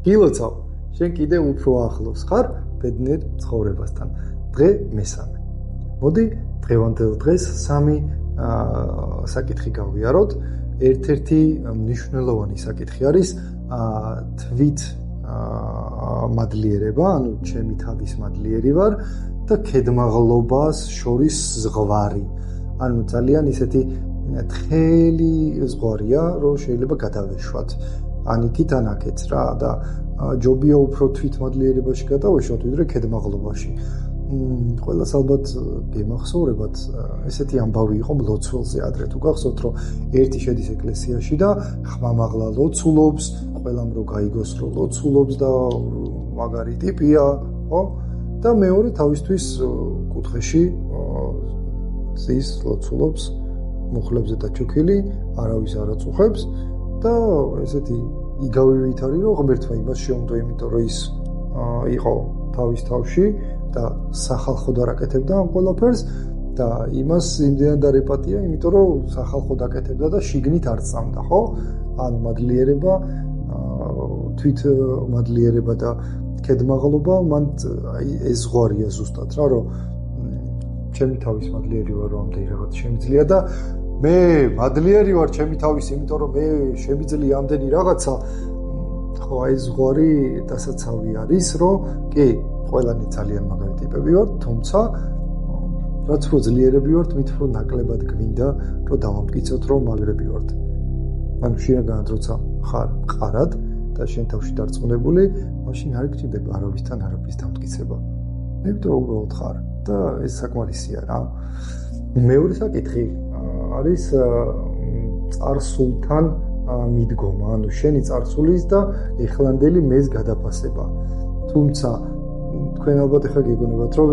გილოცავ, შენ კიდე უფრო ახლოს ხარ ბედნიერ ცხოვრებასთან. დღე მესამე. მოდი დღევანდელ დღეს სამი საკითხი გავიაროთ. ერთ-ერთი მნიშვნელოვანი საკითხი არის თვით მადლიერება, ანუ ჩემი თავის მადლიერი ვარ და ქედმაღლობას შორის ზღვარი. ანუ ძალიან ისეთი თხელი ზღვარია, რომ შეიძლება გადავეშვათ. ანიქით ან აქეთ რა და ჯობია უფრო თვითმადლიერებაში გადავეშვათ, ვიდრე ქედმაღლობაში. ყველას ალბათ გემახსოვრებათ, ესეთი ამბავი იყო მლოცველზე ადრე თუ გახსოვთ, რომ ერთი შედის ეკლესიაში და ხმამაღლა ლოცულობს, ყველამ რო გაიგოს რომ ლოცულობს და მაგარი ტიპია, ხო? და მეორე თავისთვის კუთხეში ზის ლოცულობს, მუხლებზე დაჩუქილი, არავის არ აწუხებს და ესეთი იგავივით არის, რომ ღმერთმა იმას შეუნდო, იმიტომ რომ ის იყო თავის თავში და სახალხო დარაკეთებდა ამ ყველაფერს და იმას იმდენად დარეპატია, იმიტომ რომ სახალხო დაკეთებდა და შიგნით არ წამდა, ხო? ანუ მადლიერება, თვით მადლიერება და ქედმაღლობა, მან ეს ზღვარია ზუსტად რა, რომ ჩემი თავის მადლიერი ვარ, რომ ამდენი რაღაც შემიძლია და მე მადლიერი ვარ ჩემი თავის, იმიტომ რომ მე შემიძლია ამდენი რაღაცა. ხო, აი ზღვარი დასაცავი არის, რომ კი, ყველანი ძალიან მაგარი ტიპები ვართ, თუმცა რაც უფრო ძლიერები ვართ, მით უფრო ნაკლებად გვინდა, რომ დავამტკიცოთ, რომ მაგრები ვართ. ანუ შინაგანად როცა ხარ მყარად და შენ თავში დარწმუნებული, მაშინ არ გჭირდება არავისთან არაფრის დამტკიცება. იმიტომ რომ უბრალოდ ხარ და ეს საკმარისია რა. მეორე საკითხი არის წარსულთან მიდგომა, ანუ შენი წარსულის და ეხლანდელი მეს გადაფასება. თუმცა თქვენ ალბათ ახლა გეგონებათ, რომ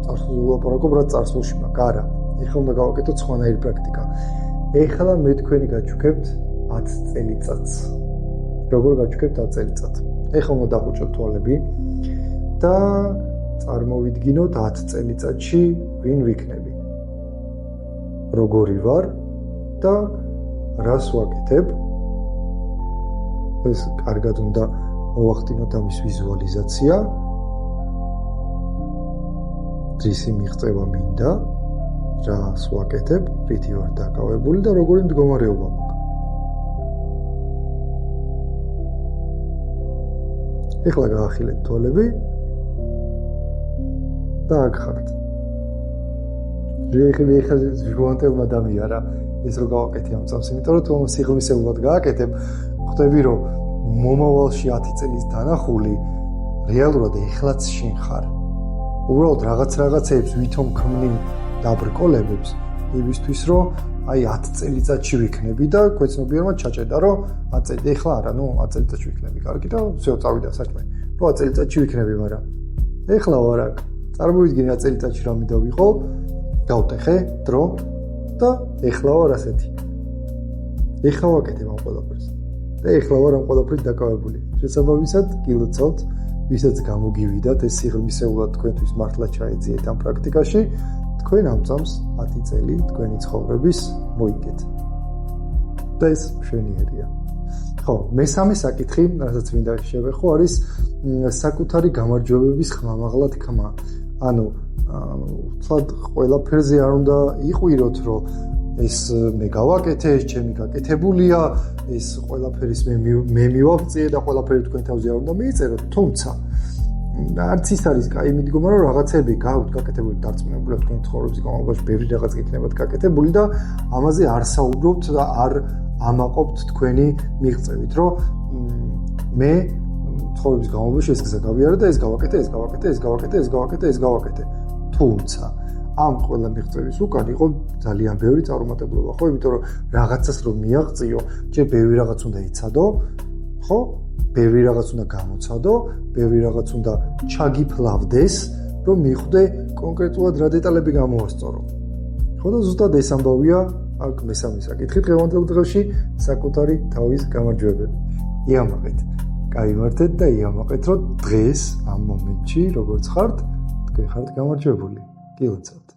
წარსულზე ვლაპარაკობ, რა წარსულში მაქვს, არა. ეხლა უნდა გავაკეთოთ სხვანაირი პრაქტიკა. ეხლა მე თქვენი გაჩუქებთ 10 წელიწადს. როგორ გაჩუქებთ 10 წელიწადს? ეხლა უნდა დავუჭოთ თვალები და წარმოვიდგინოთ 10 წელიწადში ვინ ვიქნები. როგორი ვარ და რას ვაკეთებ? ეს კარგად უნდა მოვახდინოთ ამის ვიზუალიზაცია. ძისი მიღწევა მინდა, რას ვაკეთებ, რითი ვარ დაკავებული და როგორი მდგომარეობა მაქვს. ეხლა გაახილეთ თვალები და აქ ხართ. ეხლა ჟუანტელმა დამიარა ეს რო გავაკეთე ამ წამს, იმიტომ რომ თუ სიღრმისეულად გააკეთებ, ხვდები რომ მომავალში 10 წელის დანახული რეალურად ეხლაც შენ ხარ. უბრალოდ რაღაცეებს ვითომ ქმნი დაბრკოლებებს იმისთვის რომ აი 10 წელიწადში ვიქნები და ქვეცნობიერმა ჩაჭედა რომ 10 წელი ეხლა არა, 10 წელიწადში ვიქნები, კარგი და всё წავიდა საქმე. 10 წელიწადში ვიქნები, მაგრამ ეხლა ვარ აქ. წარმოვიდგინე 10 წელიწადში რა მინდა ვიყო, გავტეხე დრო და ეხლა ვარ ასეთი. ეხლა ვაკეთებ ამ ყველაფერს. და ეხლა ვარ ამ ყველაფრით დაკავებული. შესაბამისად, გილოცავთ, ვისაც გამოგივიდათ ეს სიღრმისეულად თქვენთვის მართლა ჩაეძიეთ ამ პრაქტიკაში, თქვენ ამ წამს 10 წელი თქვენი ცხოვრების მოიგეთ. და ეს მშვენიერია. ხო, მესამე საკითხი, რასაც მინდა შევეხო, არის საკუთარი გამარჯვებების ხმამაღლა თქმა. ანუ თლად ყველაფერზე არ უნდა იყვიროთ, რომ ეს მე გავაკეთე, ეს ჩემი გაკეთებულია, ეს ყველაფერის მე მივაღწიე და ყველაფერი თქვენ თავზე არ უნდა მიიწეროთ, თუმცა არც ის არის კაი მიდგომა, რომ რაღაცები გაქვთ გაკეთებული დარწმუნებული თქვენ ცხოვრების განმავლობაში ბევრი რაღაც გიქნებათ გაკეთებული და ამაზე არ საუბრობთ და არ ამაყობთ თქვენი მიღწევით, რომ მე ცხოვრების განმავლობაში ეს გზა გავიარე და ეს გავაკეთე, ეს გავაკეთე, ეს გავაკეთე, ეს გავაკეთე, ეს გავაკეთე. თუმცა ამ ყველა მიღწევის უკან იყო ძალიან ბევრი წარუმატებლობა, ხო? იმიტომ რომ რაღაცას რომ მიაღწიო, ჯერ ბევრი რაღაც უნდა იცადო, ხო? ბევრი რაღაც უნდა გამოცადო, ბევრი რაღაც უნდა ჩაგიფლავდეს, რომ მიხვდე კონკრეტულად რა დეტალები გამოვასწორო. ხო და ზუსტად ეს ამბავია აქ მესამე საკითხი დღევანდელ დღეში საკუთარი თავის გამარჯვებები. იამაყეთ, გაიმართეთ და იამაყეთ, რომ დღეს ამ მომენტში როგორც ხართ, თქვენ ხართ გამარჯვებული. გილოცავთ.